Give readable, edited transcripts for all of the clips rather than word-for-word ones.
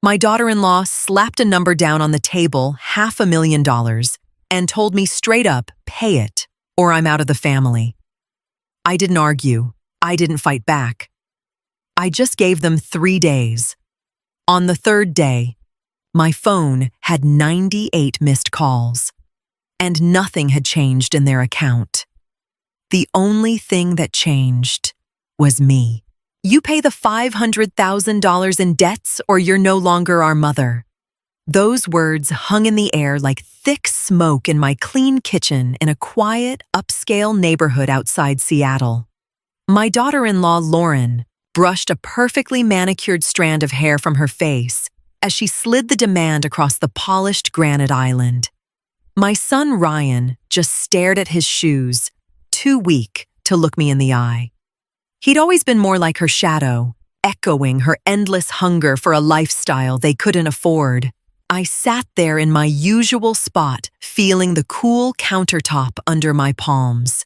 My daughter-in-law slapped a number down on the table, $500,000, and told me straight up, pay it, or I'm out of the family. I didn't argue. I didn't fight back. I just gave them 3 days. On the third day, my phone had 98 missed calls, and nothing had changed in their account. The only thing that changed was me. You pay the $500,000 in debts or you're no longer our mother. Those words hung in the air like thick smoke in my clean kitchen in a quiet, upscale neighborhood outside Seattle. My daughter-in-law, Lauren, brushed a perfectly manicured strand of hair from her face as she slid the demand across the polished granite island. My son, Ryan, just stared at his shoes, too weak to look me in the eye. He'd always been more like her shadow, echoing her endless hunger for a lifestyle they couldn't afford. I sat there in my usual spot, feeling the cool countertop under my palms.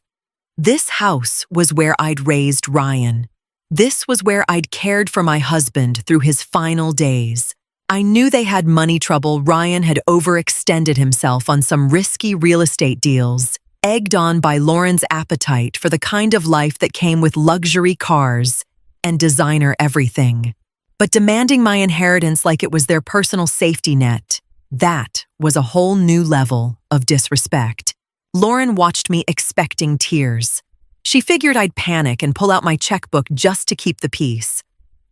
This house was where I'd raised Ryan. This was where I'd cared for my husband through his final days. I knew they had money trouble. Ryan had overextended himself on some risky real estate deals, egged on by Lauren's appetite for the kind of life that came with luxury cars and designer everything. But demanding my inheritance like it was their personal safety net, that was a whole new level of disrespect. Lauren watched me expecting tears. She figured I'd panic and pull out my checkbook just to keep the peace.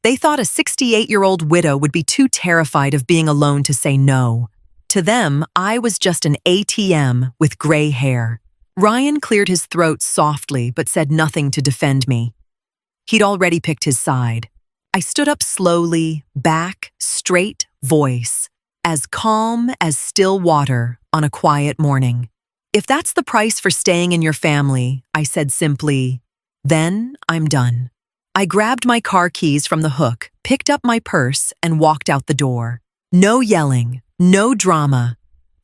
They thought a 68-year-old widow would be too terrified of being alone to say no. To them, I was just an ATM with gray hair. Ryan cleared his throat softly but said nothing to defend me. He'd already picked his side. I stood up slowly, back, straight voice, as calm as still water on a quiet morning. If that's the price for staying in your family, I said simply, then I'm done. I grabbed my car keys from the hook, picked up my purse, and walked out the door. No yelling, no drama.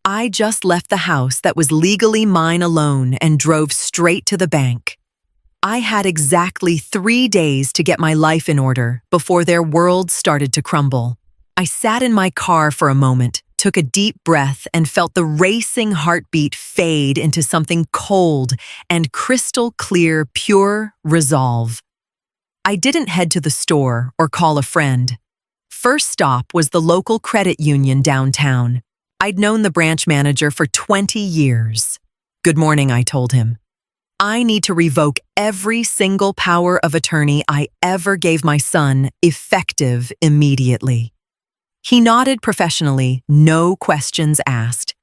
I just left the house that was legally mine alone and drove straight to the bank. I had exactly 3 days to get my life in order before their world started to crumble. I sat in my car for a moment, took a deep breath, and felt the racing heartbeat fade into something cold and crystal clear, pure resolve. I didn't head to the store or call a friend. First stop was the local credit union downtown. I'd known the branch manager for 20 years. Good morning, I told him. I need to revoke every single power of attorney I ever gave my son, effective immediately. He nodded professionally, no questions asked.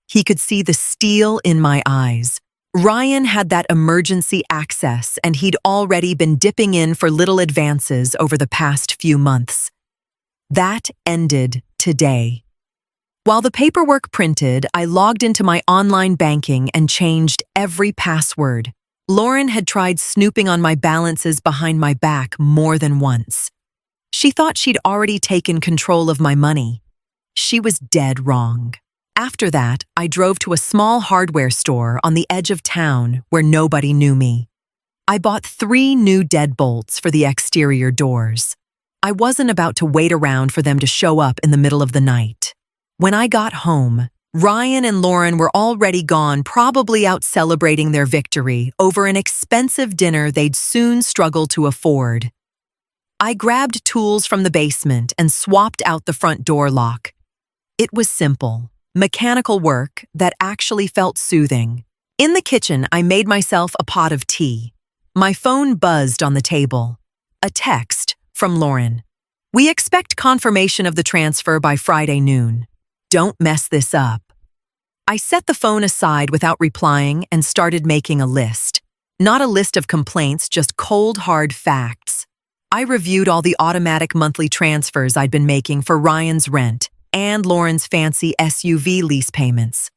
He could see the steel in my eyes. Ryan had that emergency access, and he'd already been dipping in for little advances over the past few months. That ended today. While the paperwork printed, I logged into my online banking and changed every password. Lauren had tried snooping on my balances behind my back more than once. She thought she'd already taken control of my money. She was dead wrong. After that, I drove to a small hardware store on the edge of town where nobody knew me. I bought 3 new deadbolts for the exterior doors. I wasn't about to wait around for them to show up in the middle of the night. When I got home, Ryan and Lauren were already gone, probably out celebrating their victory over an expensive dinner they'd soon struggle to afford. I grabbed tools from the basement and swapped out the front door lock. It was simple, mechanical work that actually felt soothing. In the kitchen, I made myself a pot of tea. My phone buzzed on the table. A text from Lauren. We expect confirmation of the transfer by Friday noon. Don't mess this up. I set the phone aside without replying and started making a list. Not a list of complaints, just cold, hard facts. I reviewed all the automatic monthly transfers I'd been making for Ryan's rent and Lauren's fancy SUV lease payments.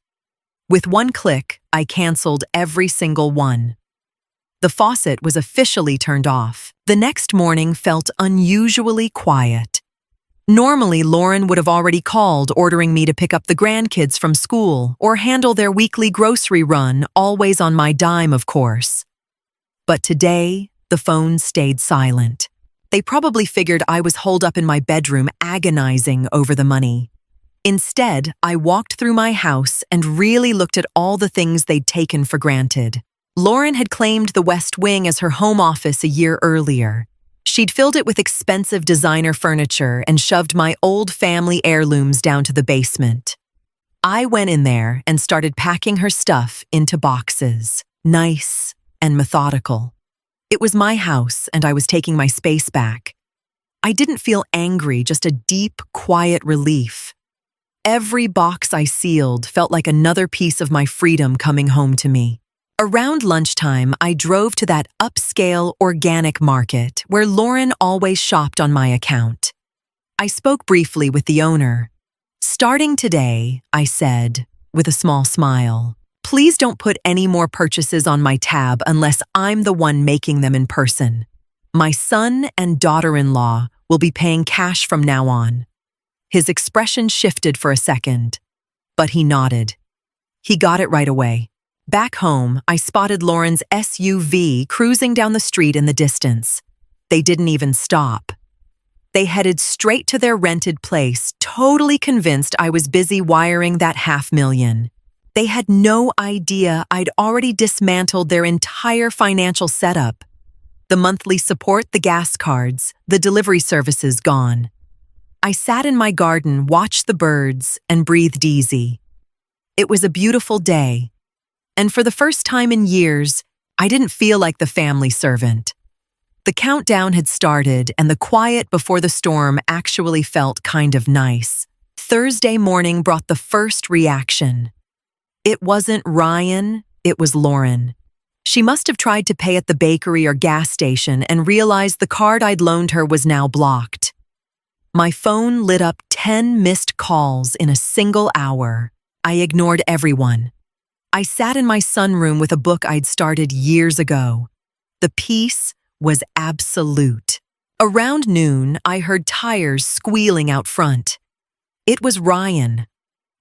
With one click, I canceled every single one. The faucet was officially turned off. The next morning felt unusually quiet. Normally, Lauren would have already called, ordering me to pick up the grandkids from school or handle their weekly grocery run, always on my dime, of course. But today, the phone stayed silent. They probably figured I was holed up in my bedroom agonizing over the money. Instead, I walked through my house and really looked at all the things they'd taken for granted. Lauren had claimed the West Wing as her home office a year earlier. She'd filled it with expensive designer furniture and shoved my old family heirlooms down to the basement. I went in there and started packing her stuff into boxes, nice and methodical. It was my house and I was taking my space back. I didn't feel angry, just a deep, quiet relief. Every box I sealed felt like another piece of my freedom coming home to me. Around lunchtime, I drove to that upscale organic market where Lauren always shopped on my account. I spoke briefly with the owner. "Starting today," I said, with a small smile, "please don't put any more purchases on my tab unless I'm the one making them in person. My son and daughter-in-law will be paying cash from now on." His expression shifted for a second, but he nodded. He got it right away. Back home, I spotted Lauren's SUV cruising down the street in the distance. They didn't even stop. They headed straight to their rented place, totally convinced I was busy wiring that $500,000. They had no idea I'd already dismantled their entire financial setup. The monthly support, the gas cards, the delivery services gone. I sat in my garden, watched the birds, and breathed easy. It was a beautiful day. And for the first time in years, I didn't feel like the family servant. The countdown had started, and the quiet before the storm actually felt kind of nice. Thursday morning brought the first reaction. It wasn't Ryan, it was Lauren. She must have tried to pay at the bakery or gas station and realized the card I'd loaned her was now blocked. My phone lit up 10 missed calls in a single hour. I ignored everyone. I sat in my sunroom with a book I'd started years ago. The peace was absolute. Around noon, I heard tires squealing out front. It was Ryan.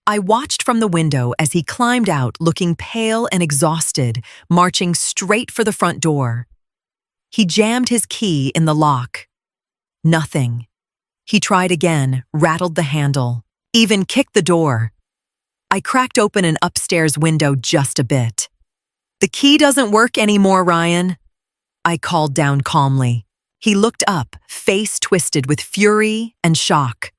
I watched from the window as he climbed out, looking pale and exhausted, marching straight for the front door. He jammed his key in the lock. Nothing. He tried again, rattled the handle, even kicked the door. I cracked open an upstairs window just a bit. "The key doesn't work anymore, Ryan," I called down calmly. He looked up, face twisted with fury and shock.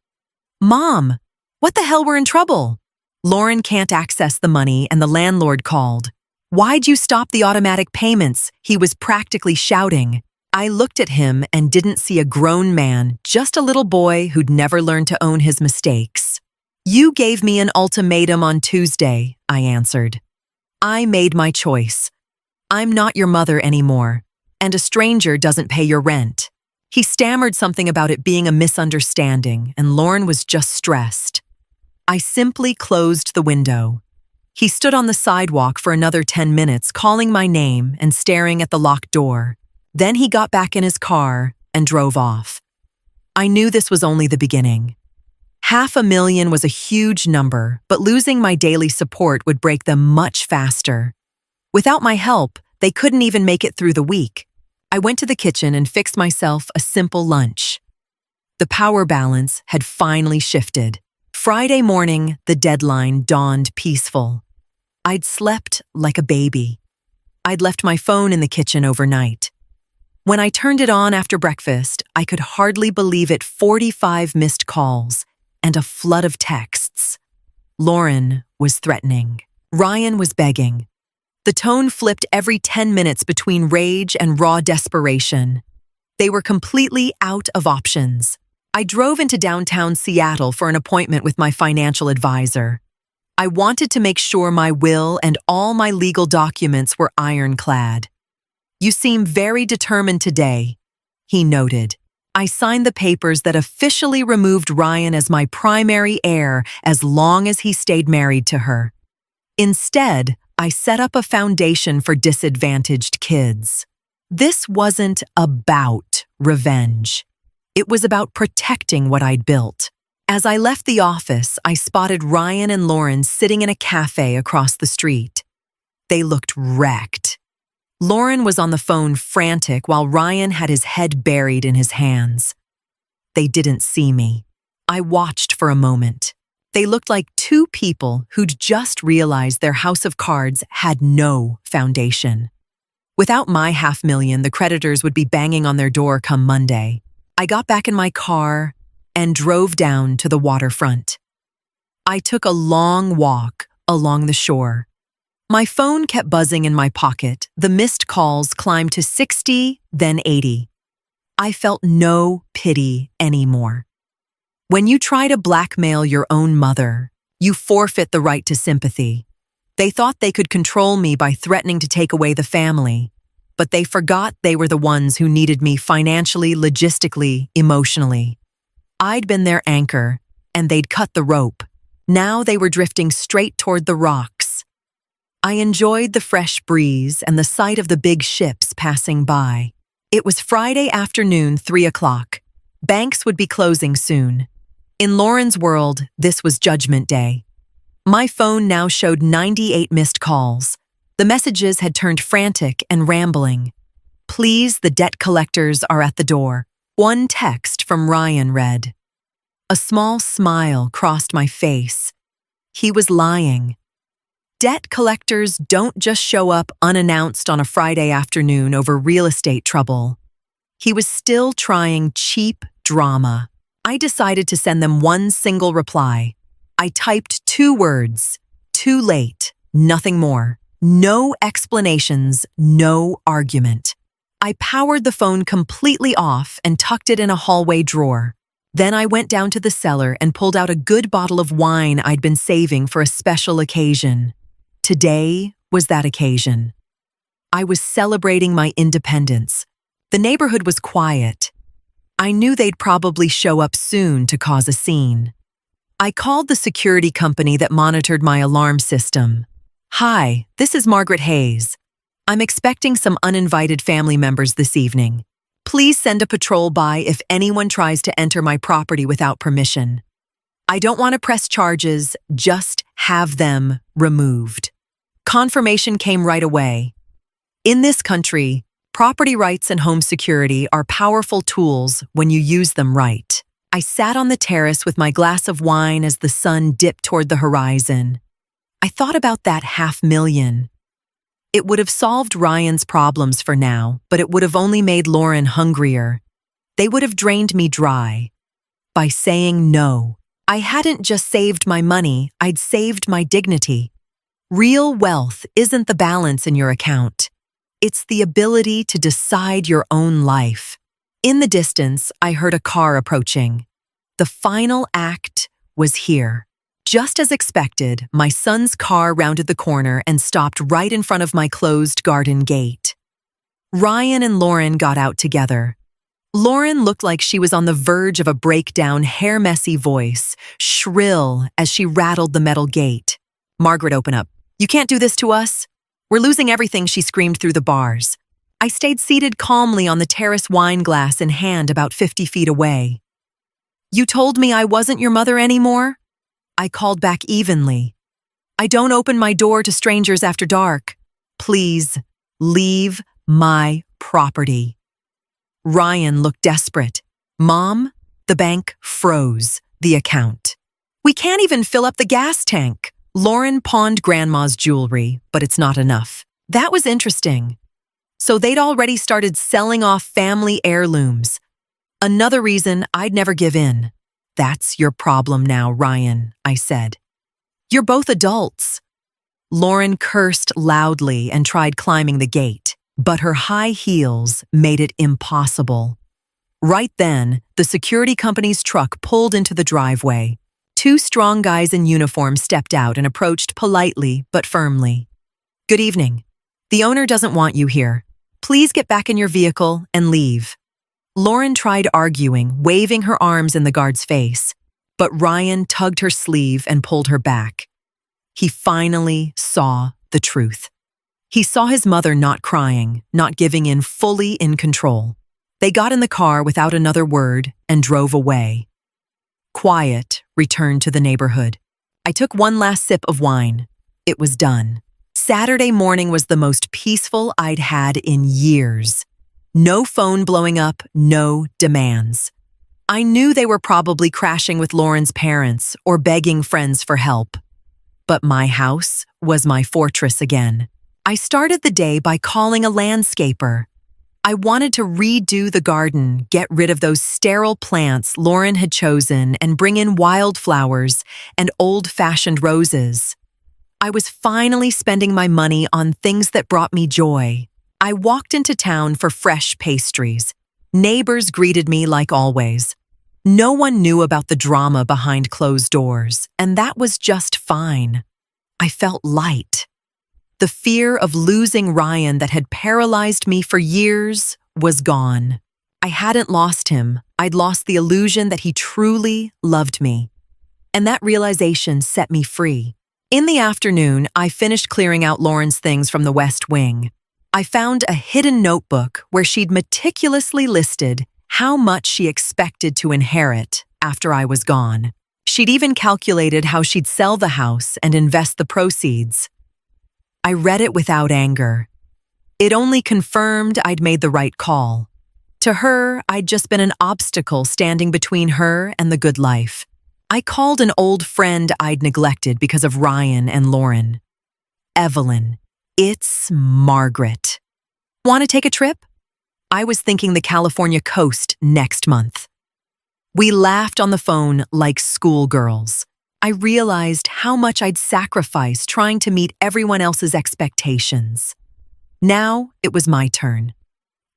"Mom, what the hell, we're in trouble. Lauren can't access the money and the landlord called. Why'd you stop the automatic payments?" He was practically shouting. I looked at him and didn't see a grown man, just a little boy who'd never learned to own his mistakes. "You gave me an ultimatum on Tuesday," I answered. "I made my choice. I'm not your mother anymore, and a stranger doesn't pay your rent." He stammered something about it being a misunderstanding, and Lauren was just stressed. I simply closed the window. He stood on the sidewalk for another 10 minutes, calling my name and staring at the locked door. Then he got back in his car and drove off. I knew this was only the beginning. $500,000 was a huge number, but losing my daily support would break them much faster. Without my help, they couldn't even make it through the week. I went to the kitchen and fixed myself a simple lunch. The power balance had finally shifted. Friday morning, the deadline dawned peaceful. I'd slept like a baby. I'd left my phone in the kitchen overnight. When I turned it on after breakfast, I could hardly believe it. 45 missed calls and a flood of texts. Lauren was threatening. Ryan was begging. The tone flipped every 10 minutes between rage and raw desperation. They were completely out of options. I drove into downtown Seattle for an appointment with my financial advisor. I wanted to make sure my will and all my legal documents were ironclad. "You seem very determined today," he noted. I signed the papers that officially removed Ryan as my primary heir as long as he stayed married to her. Instead, I set up a foundation for disadvantaged kids. This wasn't about revenge. It was about protecting what I'd built. As I left the office, I spotted Ryan and Lauren sitting in a cafe across the street. They looked wrecked. Lauren was on the phone frantic while Ryan had his head buried in his hands. They didn't see me. I watched for a moment. They looked like two people who'd just realized their house of cards had no foundation. Without my $500,000, the creditors would be banging on their door come Monday. I got back in my car and drove down to the waterfront. I took a long walk along the shore. My phone kept buzzing in my pocket. The missed calls climbed to 60, then 80. I felt no pity anymore. When you try to blackmail your own mother, you forfeit the right to sympathy. They thought they could control me by threatening to take away the family, but they forgot they were the ones who needed me financially, logistically, emotionally. I'd been their anchor, and they'd cut the rope. Now they were drifting straight toward the rocks. I enjoyed the fresh breeze and the sight of the big ships passing by. It was Friday afternoon, 3 o'clock. Banks would be closing soon. In Lauren's world, this was Judgment Day. My phone now showed 98 missed calls. The messages had turned frantic and rambling. "Please, the debt collectors are at the door." One text from Ryan read. A small smile crossed my face. He was lying. Debt collectors don't just show up unannounced on a Friday afternoon over real estate trouble. He was still trying cheap drama. I decided to send them one single reply. I typed 2 words, "Too late," nothing more. No explanations, no argument. I powered the phone completely off and tucked it in a hallway drawer. Then I went down to the cellar and pulled out a good bottle of wine I'd been saving for a special occasion. Today was that occasion. I was celebrating my independence. The neighborhood was quiet. I knew they'd probably show up soon to cause a scene. I called the security company that monitored my alarm system. "Hi, this is Margaret Hayes. I'm expecting some uninvited family members this evening. Please send a patrol by if anyone tries to enter my property without permission. I don't want to press charges, just have them removed." Confirmation came right away. In this country, property rights and home security are powerful tools when you use them right. I sat on the terrace with my glass of wine as the sun dipped toward the horizon. I thought about that $500,000. It would have solved Ryan's problems for now, but it would have only made Lauren hungrier. They would have drained me dry. By saying no, I hadn't just saved my money, I'd saved my dignity. Real wealth isn't the balance in your account. It's the ability to decide your own life. In the distance, I heard a car approaching. The final act was here. Just as expected, my son's car rounded the corner and stopped right in front of my closed garden gate. Ryan and Lauren got out together. Lauren looked like she was on the verge of a breakdown, hair-messy voice, shrill as she rattled the metal gate. "Margaret, open up. You can't do this to us. We're losing everything," she screamed through the bars. I stayed seated calmly on the terrace, wine glass in hand, about 50 feet away. "You told me I wasn't your mother anymore?" I called back evenly. "I don't open my door to strangers after dark. Please, leave my property." Ryan looked desperate. "Mom," the bank froze the account. "We can't even fill up the gas tank." Lauren pawned Grandma's jewelry, but it's not enough. That was interesting. So they'd already started selling off family heirlooms. Another reason I'd never give in. "That's your problem now, Ryan," I said. "You're both adults." Lauren cursed loudly and tried climbing the gate, but her high heels made it impossible. Right then, the security company's truck pulled into the driveway. 2 strong guys in uniform stepped out and approached politely but firmly. "Good evening. The owner doesn't want you here. Please get back in your vehicle and leave." Lauren tried arguing, waving her arms in the guard's face, but Ryan tugged her sleeve and pulled her back. He finally saw the truth. He saw his mother not crying, not giving in, fully in control. They got in the car without another word and drove away. Quiet returned to the neighborhood. I took one last sip of wine. It was done. Saturday morning was the most peaceful I'd had in years. No phone blowing up, no demands. I knew they were probably crashing with Lauren's parents or begging friends for help. But my house was my fortress again. I started the day by calling a landscaper. I wanted to redo the garden, get rid of those sterile plants Lauren had chosen, and bring in wildflowers and old-fashioned roses. I was finally spending my money on things that brought me joy. I walked into town for fresh pastries. Neighbors greeted me like always. No one knew about the drama behind closed doors, and that was just fine. I felt light. The fear of losing Ryan that had paralyzed me for years was gone. I hadn't lost him. I'd lost the illusion that he truly loved me. And that realization set me free. In the afternoon, I finished clearing out Lauren's things from the West Wing. I found a hidden notebook where she'd meticulously listed how much she expected to inherit after I was gone. She'd even calculated how she'd sell the house and invest the proceeds. I read it without anger. It only confirmed I'd made the right call. To her, I'd just been an obstacle standing between her and the good life. I called an old friend I'd neglected because of Ryan and Lauren. Evelyn, it's Margaret. Want to take a trip? I was thinking the California coast next month. We laughed on the phone like schoolgirls. I realized how much I'd sacrificed trying to meet everyone else's expectations. Now it was my turn.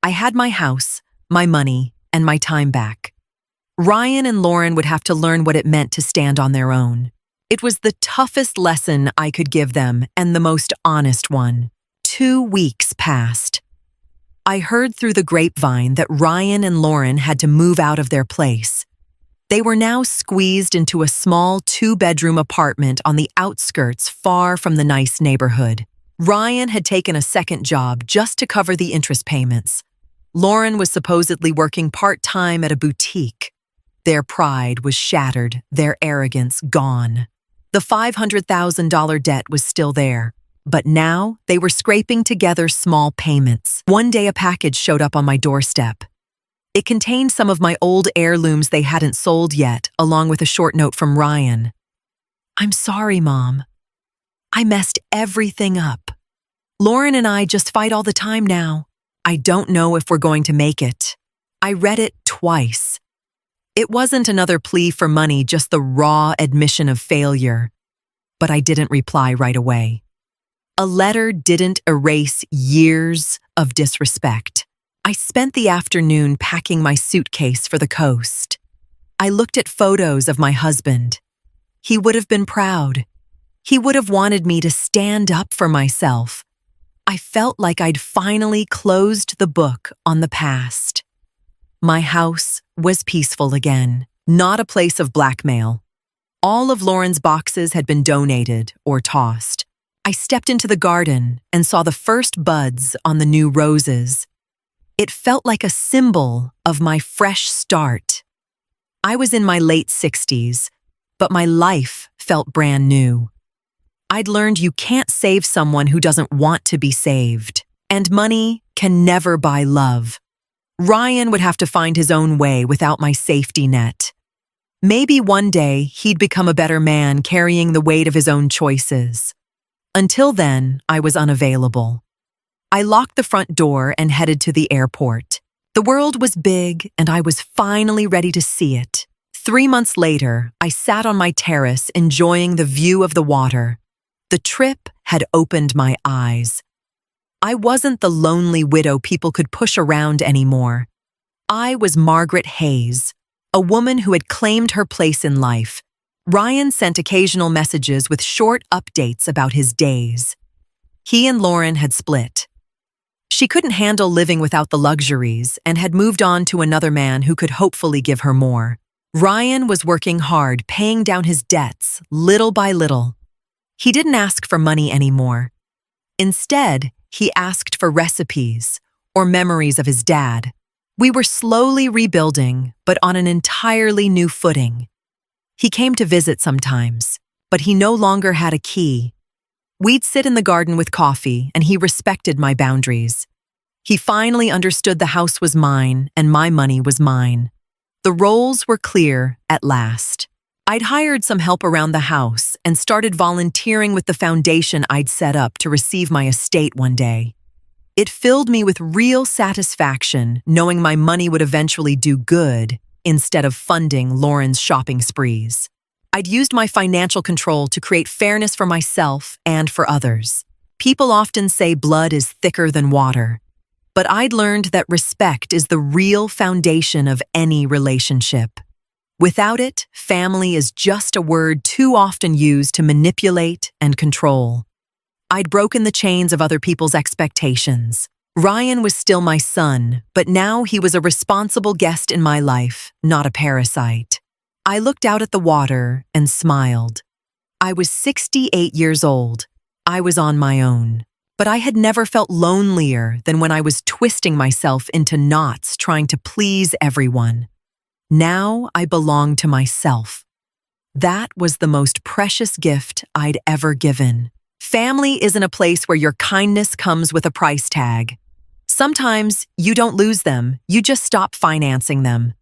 I had my house, my money, and my time back. Ryan and Lauren would have to learn what it meant to stand on their own. It was the toughest lesson I could give them and the most honest one. 2 weeks passed. I heard through the grapevine that Ryan and Lauren had to move out of their place. They were now squeezed into a small 2-bedroom apartment on the outskirts far from the nice neighborhood. Ryan had taken a second job just to cover the interest payments. Lauren was supposedly working part-time at a boutique. Their pride was shattered, their arrogance gone. The $500,000 debt was still there, but now they were scraping together small payments. One day a package showed up on my doorstep. It contained some of my old heirlooms they hadn't sold yet, along with a short note from Ryan. "I'm sorry, Mom. I messed everything up. Lauren and I just fight all the time now. I don't know if we're going to make it." I read it twice. It wasn't another plea for money, just the raw admission of failure. But I didn't reply right away. A letter didn't erase years of disrespect. I spent the afternoon packing my suitcase for the coast. I looked at photos of my husband. He would have been proud. He would have wanted me to stand up for myself. I felt like I'd finally closed the book on the past. My house was peaceful again, not a place of blackmail. All of Lauren's boxes had been donated or tossed. I stepped into the garden and saw the first buds on the new roses. It felt like a symbol of my fresh start. I was in my late 60s, but my life felt brand new. I'd learned you can't save someone who doesn't want to be saved, and money can never buy love. Ryan would have to find his own way without my safety net. Maybe one day he'd become a better man carrying the weight of his own choices. Until then, I was unavailable. I locked the front door and headed to the airport. The world was big, and I was finally ready to see it. 3 months later, I sat on my terrace enjoying the view of the water. The trip had opened my eyes. I wasn't the lonely widow people could push around anymore. I was Margaret Hayes, a woman who had claimed her place in life. Ryan sent occasional messages with short updates about his days. He and Lauren had split. She couldn't handle living without the luxuries and had moved on to another man who could hopefully give her more. Ryan was working hard, paying down his debts, little by little. He didn't ask for money anymore. Instead, he asked for recipes or memories of his dad. We were slowly rebuilding, but on an entirely new footing. He came to visit sometimes, but he no longer had a key. We'd sit in the garden with coffee, and he respected my boundaries. He finally understood the house was mine and my money was mine. The roles were clear at last. I'd hired some help around the house and started volunteering with the foundation I'd set up to receive my estate one day. It filled me with real satisfaction knowing my money would eventually do good instead of funding Lauren's shopping sprees. I'd used my financial control to create fairness for myself and for others. People often say blood is thicker than water, but I'd learned that respect is the real foundation of any relationship. Without it, family is just a word too often used to manipulate and control. I'd broken the chains of other people's expectations. Ryan was still my son, but now he was a responsible guest in my life, not a parasite. I looked out at the water and smiled. I was 68 years old. I was on my own. But I had never felt lonelier than when I was twisting myself into knots trying to please everyone. Now I belonged to myself. That was the most precious gift I'd ever given. Family isn't a place where your kindness comes with a price tag. Sometimes you don't lose them, you just stop financing them.